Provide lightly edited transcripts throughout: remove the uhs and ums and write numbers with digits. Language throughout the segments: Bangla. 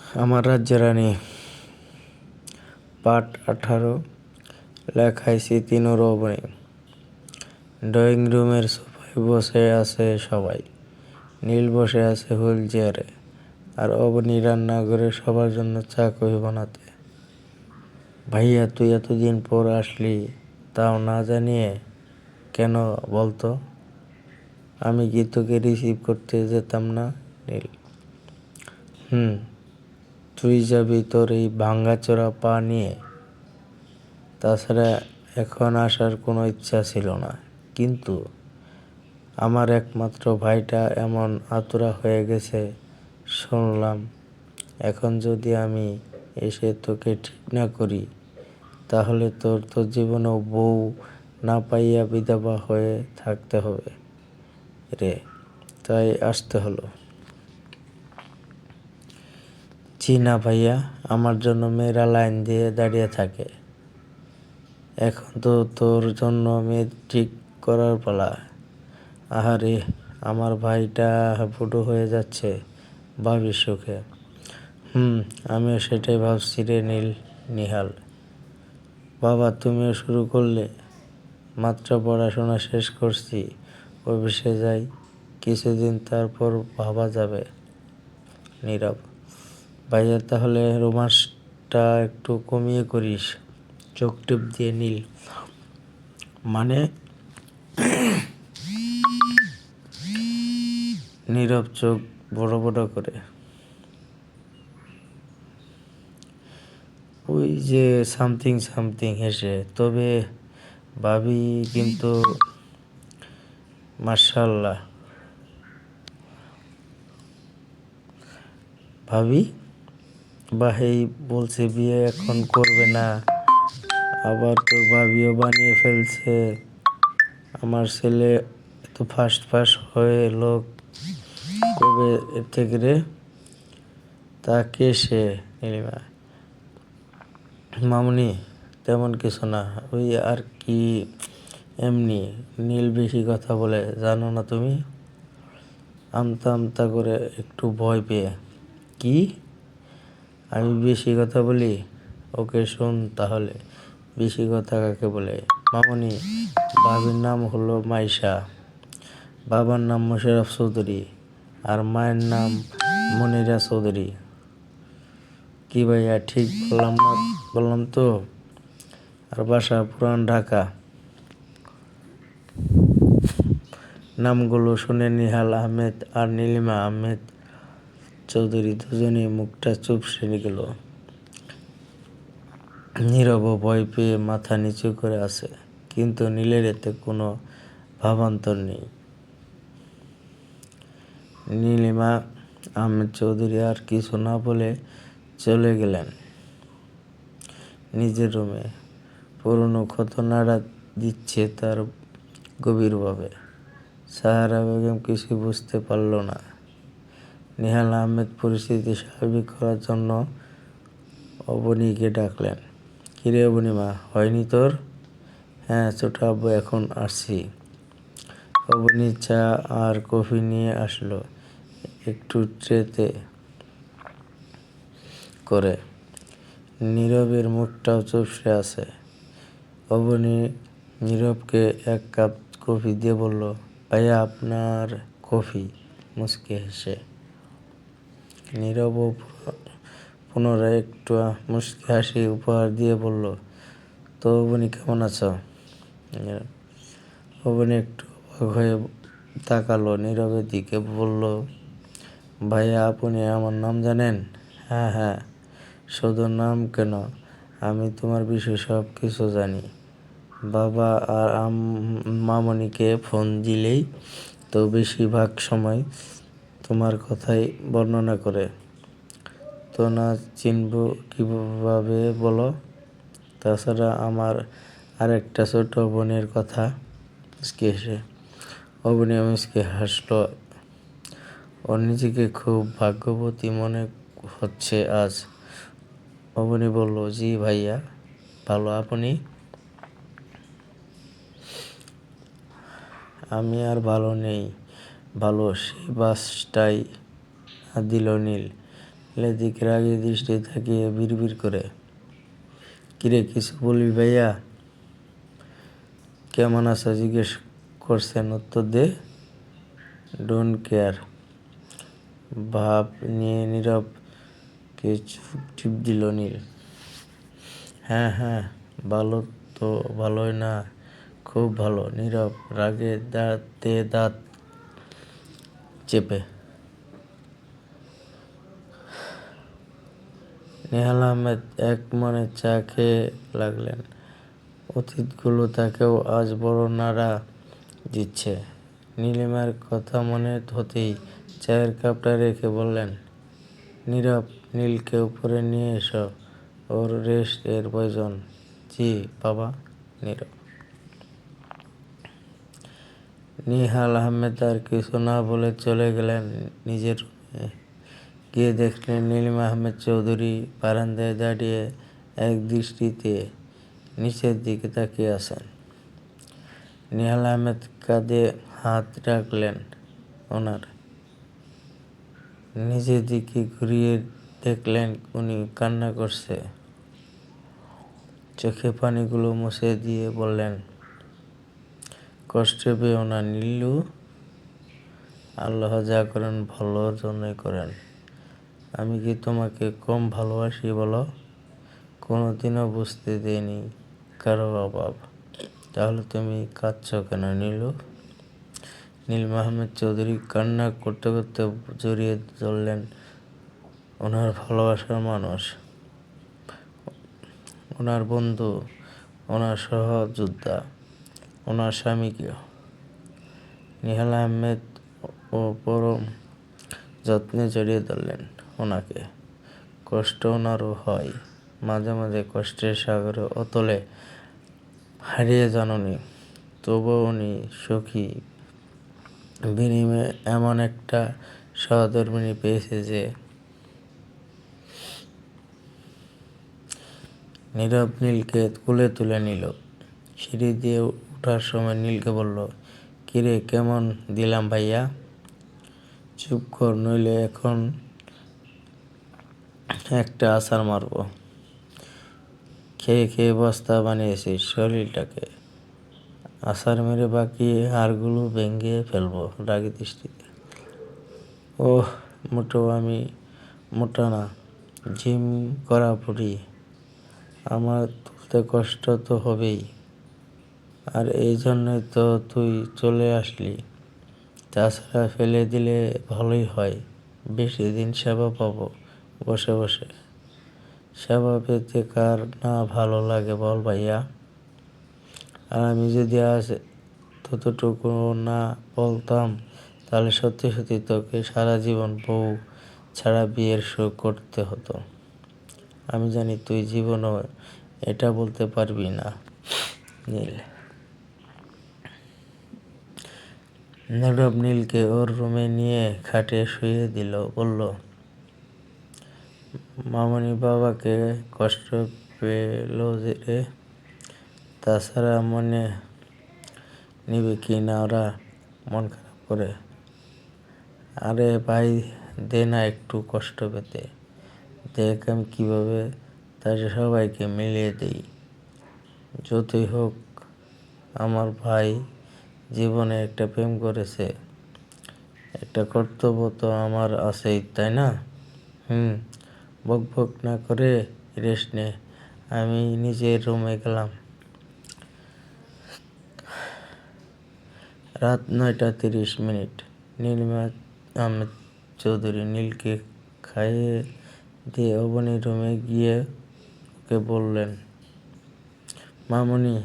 আমার রাজ্যরানী পার্ট 18 লেখায় স্মৃতিনুর অবনী। ড্রয়িং রুমের সোফায় বসে আছে সবাই। নীল বসে আছে হুইল চেয়ারে, আর অবনী রান্নাঘরে সবার জন্য চা কফি বানাতে। ভাইয়া, তুই এতদিন পর আসলি, তাও না জানিয়ে? কেন বলতো? আমি কি তোকে রিসিভ করতে যেতাম না? নীল: তুই যাবি তোর এই ভাঙাচোরা পা নিয়ে? তাছাড়া এখন আসার কোনো ইচ্ছা ছিল না, কিন্তু আমার একমাত্র ভাইটা এমন আতুরা হয়ে গেছে শুনলাম। এখন যদি আমি এসে তোকে ঠিক না করি, তাহলে তোর তো জীবনেও বউ না পাইয়া বিধবা হয়ে থাকতে হবে রে। তাই আসতে হলো। জি না ভাইয়া, আমার জন্য মেয়েরা লাইন দিয়ে দাঁড়িয়ে থাকে। এখন তো তোর জন্য মেয়ে ঠিক করার পালা। আহারে, আমার ভাইটা হাঁপুটু হয়ে যাচ্ছে ভাবির সুখে। আমিও সেটাই ভাবছি রে নিহাল। বাবা, তুমিও শুরু করলে? মাত্র পড়াশোনা শেষ করছি, অফিসে যাই কিছুদিন, তারপর ভাবা যাবে। নীরব: ভাইয়া, তাহলে রোমান্সটা একটু কমিয়ে করিস। চোখ টিপ দিয়ে নীল: মানে? নীরব চোখ বড় বড় করে। ওই যে সামথিং সামথিং হেসে, তবে ভাবি কিন্তু মাশাআল্লাহ। ভাবি? ভাই বলছে বিয়ে এখন করবে না, আবার তো ভাবিও বানিয়ে ফেলছে। আমার ছেলে এত ফাস্ট ফাস্ট হয়ে লোক কবে থেকে রে? তা কে সে? নীলিমা: মামুনি, তেমন কিছু না, ওই আর কি, এমনি। নীল বেশি কথা বলে, জানো না তুমি? আমতা আমতা করে একটু ভয় পেয়ে। কি? আমি বেশি কথা বলি? ওকে শোন তাহলে, বেশি কথা কাকে বলে? মামুনি, ভাবির নাম হলো মাইশা, বাবার নাম মোশাররফ চৌধুরী, আর মায়ের নাম মনিরা চৌধুরী। কি ভাইয়া, ঠিক বললাম না? বললাম তো। আর বাসা পুরান ঢাকা। নামগুলো শুনে নিহাল আহমেদ আর নীলিমা আহমেদ চৌধুরী দুজনেই মুখটা চুপসে গেল। নীরব ভয় পেয়ে মাথা নিচু করে আছে, কিন্তু নীলের এতে কোনো ভাবান্তর নেই। নীলিমা আহমেদ চৌধুরী আর কিছু না বলে চলে গেলেন নিজের রুমে। পুরনো ক্ষত নাড়া দিচ্ছে তার গভীরভাবে। সাহারা বেগম কিছু বুঝতে পারল না। নিহাল আহমেদ পরিস্থিতি স্বাভাবিক করার জন্য অবনীকে ডাকলেন। কিরে অবনীমা, হয়নি তোর? হ্যাঁ ছোট আব্বু, এখন আসছি। অবনী চা আর কফি নিয়ে আসলো একটু ট্রেতে করে। নীরবের মুখটাও চুপসে আছে। অবনী নীরবকে এক কাপ কফি দিয়ে বলল, ভাইয়া আপনার কফি। মুচকি হেসে নীরবও পুনরায় একটু মুচকি হাসি উপহার দিয়ে বলল, তো অবনী কেমন আছো? অবনী একটু অবাক হয়ে তাকালো নীরবের দিকে, বলল, ভাইয়া আপনি আমার নাম জানেন? হ্যাঁ হ্যাঁ, শুধু নাম কেন, আমি তোমার বিষয়ে সব কিছু জানি। বাবা আর মামনিকে ফোন দিলেই তো বেশিরভাগ সময় তোমার কথাই বর্ণনা করে। তো না চিনব কীভাবে বলো? তাছাড়া আমার আরেকটা ছোট বোনের কথা। মুচকি হেসে অবনী মুচকি হাসল। ওর নিজেকে খুব ভাগ্যবতী মনে হচ্ছে আজ। অবনী বলল, জি ভাইয়া, ভালো। আপনি? আমি আর ভালো নেই। ভালো সেই বাসটাই দিল নীল। নীলের দিকে রাগী দৃষ্টি তাকিয়ে বিড়বিড় করে, কিরে কিছু বলবি ভাইয়া? কেমন আছো জিজ্ঞেস করছেন, উত্তর দে। ডোন্ট কেয়ার ভাব নিয়ে নীরবকে টিপ দিল নীল। হ্যাঁ হ্যাঁ, ভালো তো ভালোই না, খুব ভালো। নীরব রাগে দাঁত চেপে। নেহাল আহমেদ এক মনে চা খেয়ে লাগলেন। অতীতগুলো তাকেও আজ বড় নাড়া দিচ্ছে। নীলিমার কথা মনে হতেই চায়ের কাপটা রেখে বললেন, নীরব, নীলকে উপরে নিয়ে এসো, ওর রেস্ট এর প্রয়োজন। জি বাবা। নীরব। নেহাল আহমেদ আর কিছু না বলে চলে গেলেন নিজের রুমে। গিয়ে দেখলেন নীলিমা আহমেদ চৌধুরী বারান্দায় দাঁড়িয়ে এক দৃষ্টিতে নিচের দিকে তাকিয়ে আছেন। নেহাল আহমেদ কাঁধে হাত রাখলেন ওনার। নিজের দিকে ঘুরিয়ে দেখলেন উনি কান্না করছে। চোখে পানিগুলো মুছে দিয়ে বললেন, কষ্ট পেও না নীলু, আল্লাহ যা করেন ভালোর জন্যই করেন। আমি কি তোমাকে কম ভালোবাসি বলো? কোনোদিনও বুঝতে দেইনি কারো অভাব। তাহলে তুমি কাঁদছ কেন নীলু? নীল আহমেদ চৌধুরী কান্না করতে করতে জড়িয়ে ধরলেন ওনার ভালোবাসার মানুষ, ওনার বন্ধু, ওনার সহযোদ্ধা, ওনার স্বামীকে। নেহাল আহমেদ ও পরম যত্নে জড়িয়ে ধরলেন ওনাকে। কষ্ট ওনারও হয়, মাঝে মাঝে কষ্টের সাগরে অতলে হারিয়ে যান উনি। তবুও উনি সুখী। বিনিময়ে এমন একটা সহধর্মিণী পেয়েছে যে। নীরব নীলকে কোলে তুলে নিল। সিঁড়ি দিয়ে ওঠার সময় নীলকে বলল, কিরে কেমন দিলাম ভাইয়া? চুপ কর, নইলে এখন একটা আছাড় মারব। খেয়ে খেয়ে বস্তা বানিয়েছিস শরীরটাকে। আছাড় মেরে বাকি হাড়গুলো ভেঙে ফেলবো রাগী দৃষ্টিতে। ওহ, মোটেও আমি মোটা না, জিম করা পড়ি, আমার তুলতে কষ্ট তো হবেই। আর এই জন্যই তো তুই চলে আসলি। তাছাড়া ফেলে দিলে ভালোই হয়, বেশি দিন সেবা পাবো বসে বসে। সেবা পেতে কার না ভালো লাগে বল ভাইয়া? আর আমি যদি আজ ততটুকু না বলতাম, তাহলে সত্যি সত্যি তোকে সারা জীবন বউ ছাড়া বিয়ের শোক করতে হতো। আমি জানি তুই জীবনও এটা বলতে পারবি না। নীল। নীরব নীলকে ওর রুমে নিয়ে খাটে শুয়ে দিল, বলল, মামনি বাবাকে কষ্ট পেল রে, তাছাড়া মনে নিবে কি না ওরা মন খারাপ করে? আরে ভাই, দে না একটু কষ্ট পেতে, দেখ আমি কীভাবে তাদের সবাইকে মিলিয়ে দিই। যতই হোক আমার ভাই জীবনে একটা প্রেম করেছে, একটা কর্তব্য তো আমার আছেই, তাই না? বক বক না করে রেস্ট নে। আমি নিজের রুমে গেলাম। রাত 9:30। নীলিমা আহমেদ চৌধুরী নীলকে খাইয়ে দিয়ে অবনীর রুমে গিয়ে ওকে বললেন, মামনি,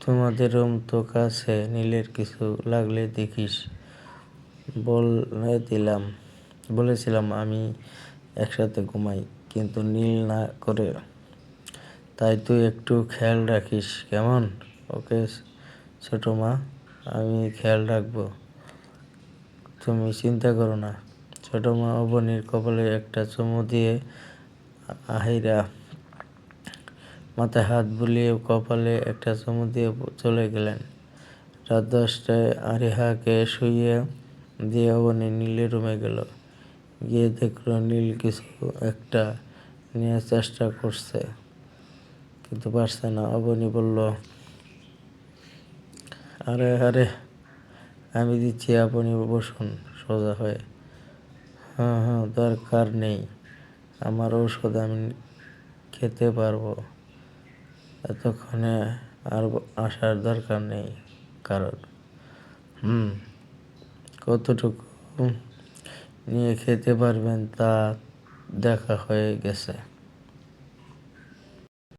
তোমাদের রুম তো কাছে, নীলের কিছু লাগলে দেখিস। বলেছিলাম আমি একসাথে ঘুমাই, কিন্তু নীল না করে। তাই তুই একটু খেয়াল রাখিস কেমন? ওকে ছোট মা, আমি খেয়াল রাখবো, তুমি চিন্তা করো না। ছোট মা অবনীর কপালে একটা চুমু দিয়ে আহিরা মাথায় হাত বুলিয়ে কপালে একটা চুমু দিয়ে চলে গেলেন। রাত 10টায় আরিহাকে শুইয়ে দিয়ে অবনী নীলের রুমে গেল। গিয়ে দেখলো নীল কিছু একটা নিয়ে চেষ্টা করছে, কিন্তু পারছে না। অবনী বলল, আরে আরে, আমি দিচ্ছি, আপনি বসুন সোজা হয়ে। হ্যাঁ হ্যাঁ, দরকার নেই, আমার ঔষধ আমি খেতে পারবো। এতক্ষণে আর আসার দরকার নেই কারণ। কতটুকু নিয়ে খেতে পারবেন তা দেখা হয়ে গেছে।